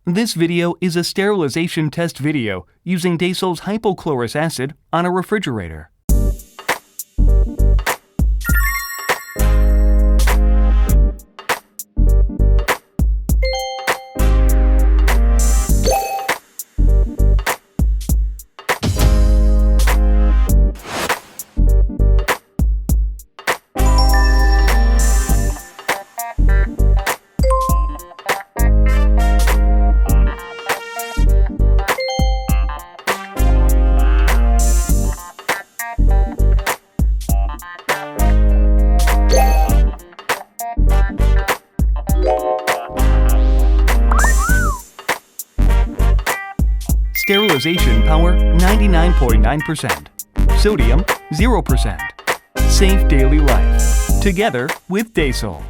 This video is a sterilization test video using Desol's hypochlorous acid on a refrigerator. Sterilization power 99.9%. Sodium 0%. Safe daily life. Together with Desol.